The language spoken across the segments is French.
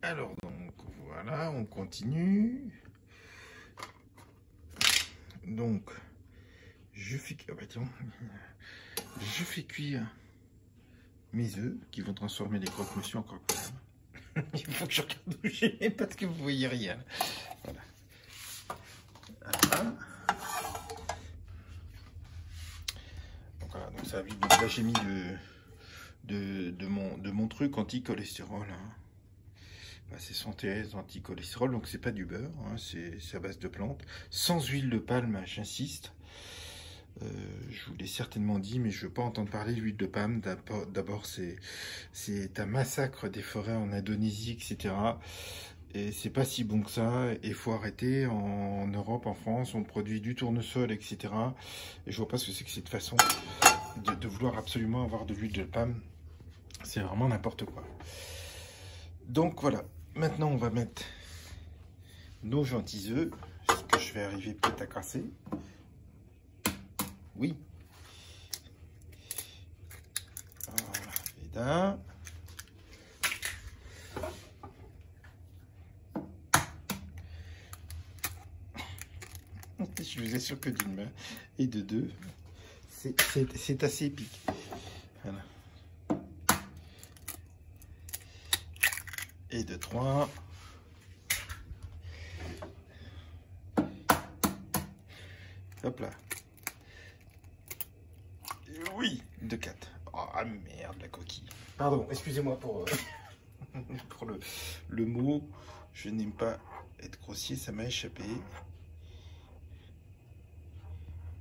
Alors donc voilà, on continue. Donc je fais, je fais cuire mes œufs qui vont transformer les croque-monsieur en croque-madame. Il faut que je regarde où j'ai parce que vous voyez rien. Voilà. Voilà. Donc voilà, donc ça vide. Donc là j'ai mis de mon truc anti-cholestérol. Hein. C'est synthèse anti-cholestérol, donc c'est pas du beurre, hein, c'est à base de plantes, sans huile de palme, j'insiste. Je vous l'ai certainement dit, mais je veux pas entendre parler d'huile de palme. D'abord, c'est un massacre des forêts en Indonésie, etc. Et c'est pas si bon que ça. Il faut arrêter. En Europe, en France, on produit du tournesol, etc. Et je vois pas ce que c'est que cette façon de vouloir absolument avoir de l'huile de palme. C'est vraiment n'importe quoi. Donc voilà. Maintenant, on va mettre nos gentils œufs, ce que je vais arriver peut-être à casser. Oui. Voilà, et là. Je vous assure que d'une main et de deux, c'est assez épique. Voilà. Et de 3. Hop là. Oui, de 4. Oh merde, la coquille. Pardon, excusez-moi pour, pour le mot. Je n'aime pas être grossier, ça m'a échappé.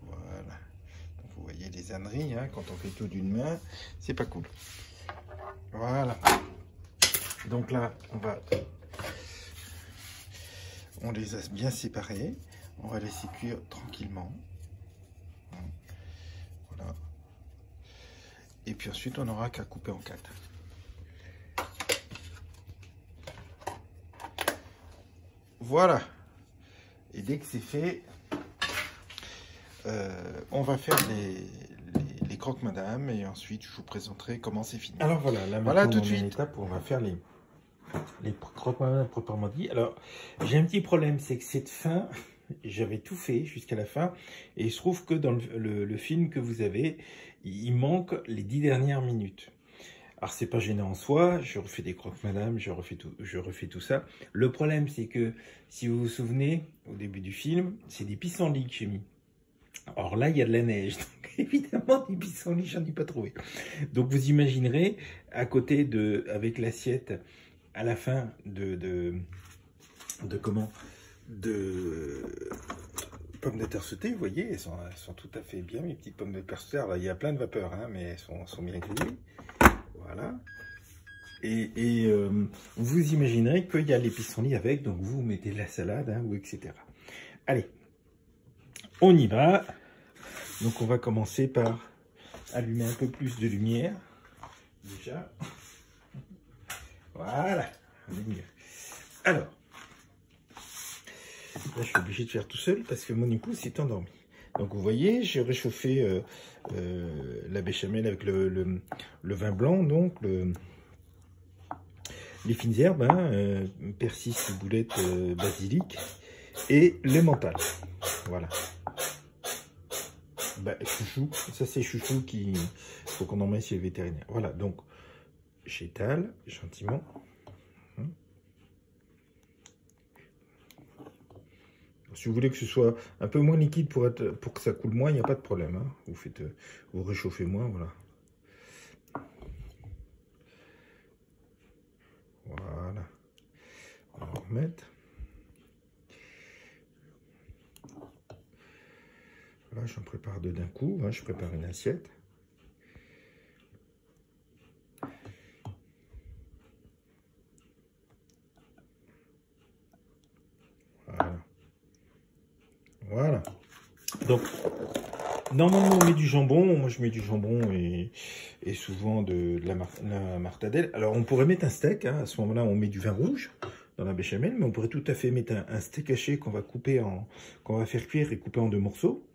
Voilà. Donc vous voyez les âneries, hein, quand on fait tout d'une main, c'est pas cool. Voilà. Donc là, on les a bien séparés. On va laisser cuire tranquillement. Voilà. Et puis ensuite, on n'aura qu'à couper en 4. Voilà. Et dès que c'est fait, on va faire les croque-madame et ensuite je vous présenterai comment c'est fini. Alors voilà, là voilà tout de suite. Étape où on va faire les croque-madame proprement dit. Alors j'ai un petit problème, c'est que cette fin, j'avais tout fait jusqu'à la fin et il se trouve que dans le film que vous avez, il manque les 10 dernières minutes. Alors c'est pas gênant en soi, je refais des croque-madame, je refais tout ça. Le problème c'est que si vous vous souvenez, au début du film, c'est des pissenlits que j'ai mis. Or là, il y a de la neige, donc évidemment, des pissenlits, j'en ai pas trouvé. Donc vous imaginerez, à côté avec l'assiette, à la fin de pommes de terre sautées, vous voyez, elles sont tout à fait bien, mes petites pommes de terre sautées. Alors, il y a plein de vapeur, hein, mais elles sont bien grillées. Voilà. Et vous imaginerez qu'il y a les pissenlits avec, donc vous mettez de la salade, hein, ou etc. Allez. On y va. Donc on va commencer par allumer un peu plus de lumière. Déjà. Voilà. Alors. Là je suis obligé de faire tout seul parce que mon épouse est endormie. Donc vous voyez, j'ai réchauffé la béchamel avec le vin blanc, donc les fines herbes, hein, persil, ciboulette, basilic et le mental. Voilà. Bah, chouchou, ça c'est chouchou qui faut qu'on emmène chez le vétérinaire. Voilà, donc j'étale gentiment. Si vous voulez que ce soit un peu moins liquide pour que ça coule moins, il n'y a pas de problème. Hein. Vous réchauffez moins, voilà. Voilà. On va remettre. Là, j'en prépare deux d'un coup. Hein, je prépare une assiette. Voilà. Voilà. Donc, normalement, on met du jambon. Moi, je mets du jambon et souvent de la martadelle. Alors, on pourrait mettre un steak. Hein. À ce moment-là, on met du vin rouge dans la béchamel. Mais on pourrait tout à fait mettre un steak haché qu'on va couper qu'on va faire cuire et couper en 2 morceaux.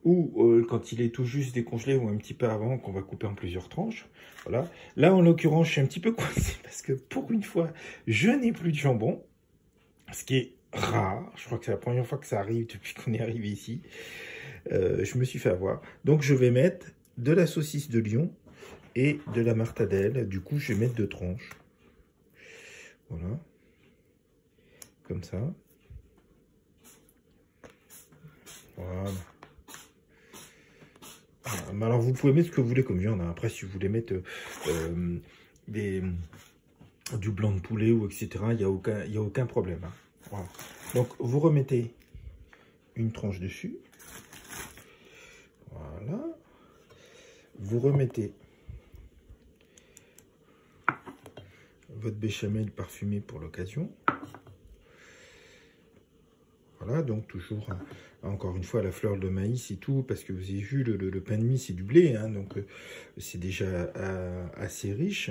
ou quand il est tout juste décongelé ou un petit peu avant, qu'on va couper en plusieurs tranches. Voilà. Là, en l'occurrence, je suis un petit peu coincé parce que pour une fois, je n'ai plus de jambon, ce qui est rare. Je crois que c'est la première fois que ça arrive depuis qu'on est arrivé ici. Je me suis fait avoir. Donc, je vais mettre de la saucisse de Lyon et de la martadelle. Du coup, je vais mettre 2 tranches. Voilà. Comme ça. Voilà. Alors, vous pouvez mettre ce que vous voulez comme viande. Après, si vous voulez mettre du blanc de poulet ou etc., il n'y a aucun problème. Hein. Voilà. Donc, vous remettez une tranche dessus. Voilà. Vous remettez votre béchamel parfumé pour l'occasion. Voilà, donc toujours, encore une fois, la fleur de maïs et tout, parce que vous avez vu, le pain de mie, c'est du blé, hein, donc c'est déjà assez riche.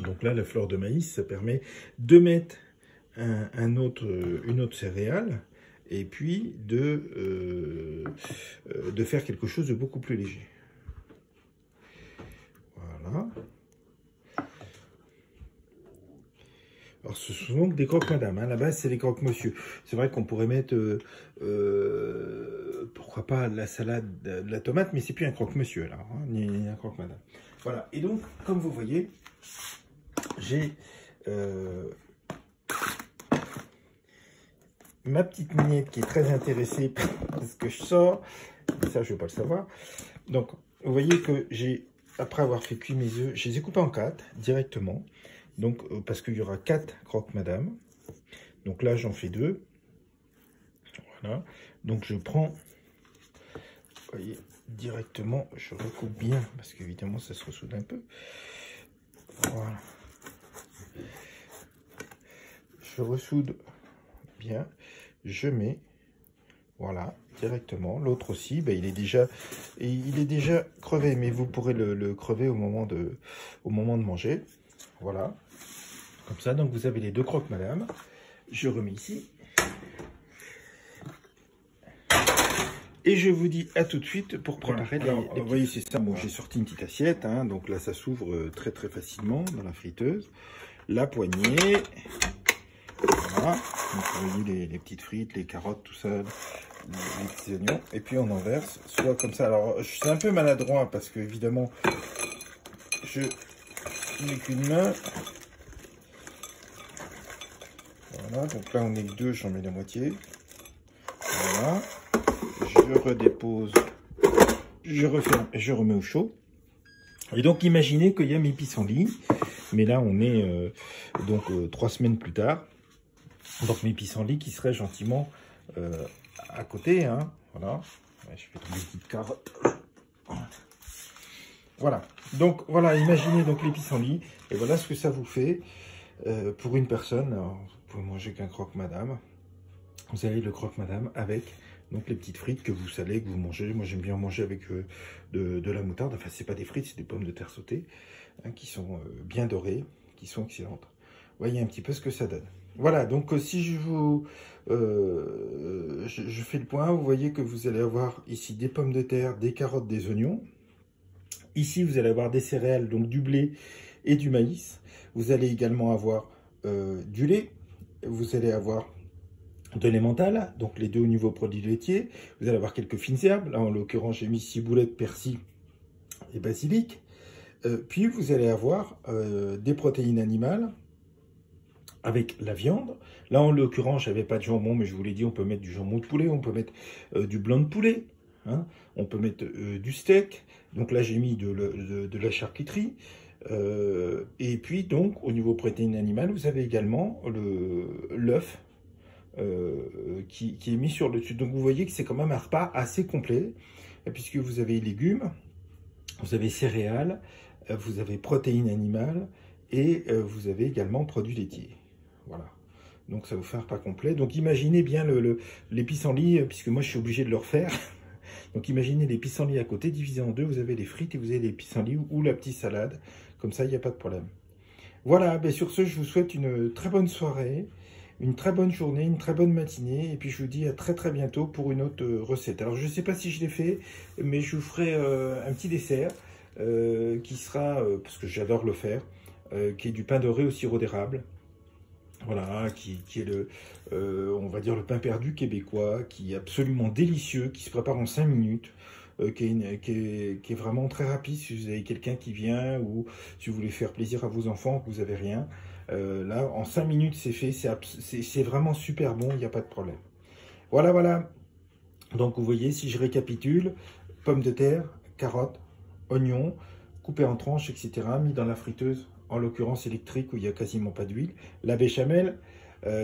Donc là, la fleur de maïs, ça permet de mettre une autre céréale, et puis de faire quelque chose de beaucoup plus léger. Voilà. Alors, ce sont donc des croque-madame. Hein. À la base, c'est des croque-monsieur. C'est vrai qu'on pourrait mettre, pourquoi pas, la salade de la tomate, mais c'est plus un croque-monsieur, là, hein, ni un croque-madame. Voilà. Et donc, comme vous voyez, j'ai ma petite mignette qui est très intéressée parce que je sors. Ça, je ne veux pas le savoir. Donc, vous voyez que j'ai, après avoir fait cuire mes œufs, je les ai coupés en 4 directement. Donc, parce qu'il y aura 4 croque-madame. Donc là, j'en fais 2. Voilà. Donc, je prends, vous voyez, directement, je recoupe bien, parce qu'évidemment, ça se ressoude un peu. Voilà. Je ressoude bien. Je mets, voilà, directement. L'autre aussi, ben, il est déjà crevé, mais vous pourrez le crever au moment de manger. Voilà. Comme ça, donc vous avez les 2 croque-madame. Je remets ici. Et je vous dis à tout de suite pour préparer les vous voyez, c'est ça. Bon, j'ai sorti une petite assiette. Hein, donc là, ça s'ouvre très très facilement dans la friteuse. La poignée. Voilà. Donc, vous voyez les petites frites, les carottes, tout ça. Les petits oignons. Et puis on en verse. Soit comme ça. Alors, je suis un peu maladroit parce que, évidemment, je n'ai qu'une main. Voilà, donc là on est que 2, j'en mets la moitié. Voilà, je redépose, je referme et je remets au chaud. Et donc imaginez qu'il y a mes pissenlits, mais là on est 3 semaines plus tard. Donc mes pissenlits qui seraient gentiment à côté. Hein, voilà, je fais des petites carottes. Voilà, donc voilà, imaginez donc les pissenlits, et voilà ce que ça vous fait pour une personne. Alors, vous pouvez manger qu'un croque-madame. Vous avez le croque-madame avec donc les petites frites que vous salez, que vous mangez. Moi j'aime bien manger avec de la moutarde. Enfin, c'est pas des frites, c'est des pommes de terre sautées, hein, qui sont bien dorées, qui sont excellentes. Voyez un petit peu ce que ça donne. Voilà, donc si je vous je fais le point, vous voyez que vous allez avoir ici des pommes de terre, des carottes, des oignons. Ici, vous allez avoir des céréales, donc du blé et du maïs. Vous allez également avoir du lait. Vous allez avoir de l'emmental, donc les 2 au niveau produits laitiers. Vous allez avoir quelques fines herbes. Là, en l'occurrence, j'ai mis ciboulette, persil et basilic. Puis, vous allez avoir des protéines animales avec la viande. Là, en l'occurrence, j'avais pas de jambon, mais je vous l'ai dit, on peut mettre du jambon de poulet, on peut mettre du blanc de poulet, hein, on peut mettre du steak. Donc là, j'ai mis de la charcuterie. Et puis, donc, au niveau protéines animales, vous avez également l'œuf qui est mis sur le dessus. Donc, vous voyez que c'est quand même un repas assez complet, puisque vous avez légumes, vous avez céréales, vous avez protéines animales, et vous avez également produits laitiers. Voilà. Donc, ça vous fait un repas complet. Donc, imaginez bien les pissenlits, puisque moi, je suis obligé de le refaire. Donc, imaginez les pissenlits à côté, divisés en 2. Vous avez les frites et vous avez les pissenlits ou la petite salade. Comme ça, il n'y a pas de problème. Voilà, ben sur ce, je vous souhaite une très bonne soirée. une très bonne journée, une très bonne matinée, et puis je vous dis à très très bientôt pour une autre recette. Alors je ne sais pas si je l'ai fait, mais je vous ferai un petit dessert qui sera, parce que j'adore le faire, qui est du pain doré au sirop d'érable. Voilà, qui est on va dire le pain perdu québécois, qui est absolument délicieux, qui se prépare en 5 minutes, qui est vraiment très rapide si vous avez quelqu'un qui vient ou si vous voulez faire plaisir à vos enfants, que vous n'avez rien. Là, en 5 minutes, c'est fait, c'est vraiment super bon, il n'y a pas de problème. Voilà, voilà. Donc, vous voyez, si je récapitule, pommes de terre, carottes, oignons, coupés en tranches, etc., mis dans la friteuse, en l'occurrence électrique où il n'y a quasiment pas d'huile. La béchamel,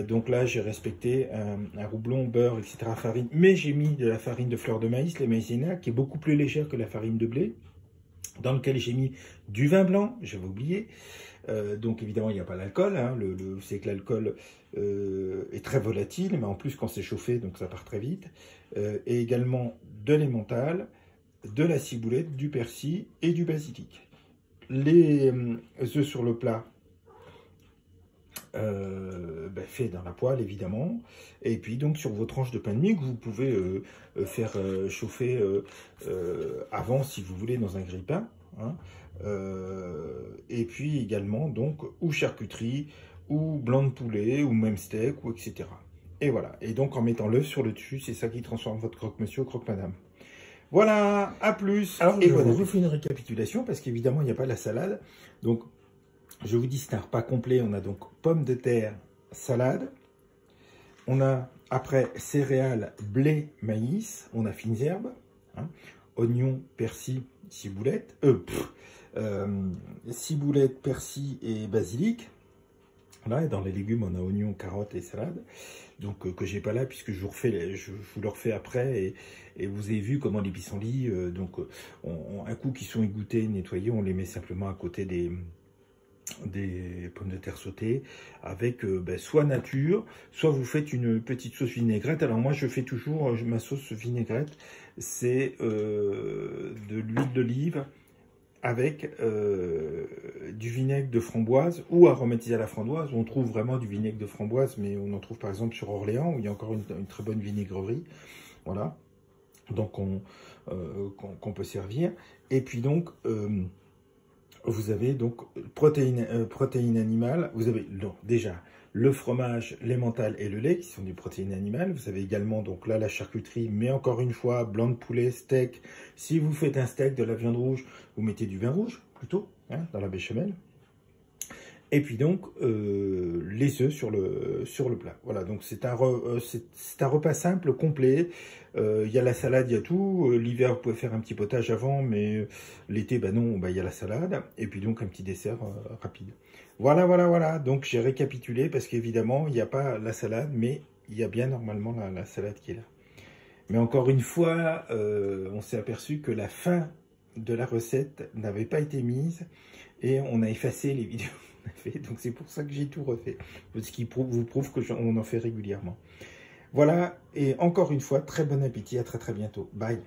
donc là j'ai respecté un roublon, beurre, etc., farine, mais j'ai mis de la farine de fleur de maïs, la maïzena, qui est beaucoup plus légère que la farine de blé, dans lequel j'ai mis du vin blanc, j'avais oublié. Donc évidemment il n'y a pas l'alcool, hein, c'est que l'alcool est très volatile, mais en plus quand c'est chauffé, donc ça part très vite. Et également de l'emmental, de la ciboulette, du persil et du basilic. Les œufs sur le plat, fait dans la poêle évidemment, et puis donc sur vos tranches de pain de mie que vous pouvez faire chauffer avant si vous voulez dans un grille-pain, hein, et puis également donc ou charcuterie ou blanc de poulet ou même steak ou etc. Et voilà, et donc en mettant l'œuf sur le dessus, c'est ça qui transforme votre croque-monsieur au croque-madame. Voilà, à plus. Alors, je vous fais une récapitulation parce qu'évidemment, il n'y a pas la salade. Donc, je vous dis, c'est un repas complet. On a donc pommes de terre, salade. On a après céréales, blé, maïs. On a fines herbes, hein, oignons, persil, ciboulette. Ciboulette, persil et basilic. Là, et dans les légumes, on a oignons, carottes et salade. Donc, que j'ai pas là, puisque je vous le refais après. Et vous avez vu comment les pissenlits, un coup qu'ils sont égouttés, nettoyés, on les met simplement à côté des pommes de terre sautées, avec soit nature, soit vous faites une petite sauce vinaigrette. Alors moi, je fais toujours ma sauce vinaigrette, c'est de l'huile d'olive, avec du vinaigre de framboise ou aromatisé à la framboise. On trouve vraiment du vinaigre de framboise, mais on en trouve par exemple sur Orléans, où il y a encore une très bonne vinaigrerie. Voilà, donc qu'on peut servir. Et puis donc, vous avez donc protéines animales. Vous avez déjà le fromage, l'emmental et le lait, qui sont des protéines animales. Vous avez également, donc là, la charcuterie, mais encore une fois, blanc de poulet, steak. Si vous faites un steak, de la viande rouge, vous mettez du vin rouge, plutôt, hein, dans la béchamel. Et puis donc, les œufs sur le plat. Voilà, donc c'est un repas simple, complet. Il y a la salade, il y a tout. L'hiver, vous pouvez faire un petit potage avant, mais l'été, non, il y a la salade. Et puis donc, un petit dessert rapide. Voilà, voilà, voilà. Donc, j'ai récapitulé parce qu'évidemment, il n'y a pas la salade, mais il y a bien normalement la salade qui est là. Mais encore une fois, on s'est aperçu que la fin de la recette n'avait pas été mise et on a effacé les vidéos. Donc c'est pour ça que j'ai tout refait, ce qui vous prouve qu'on en fait régulièrement. Voilà, et encore une fois, très bon appétit, à très très bientôt. Bye.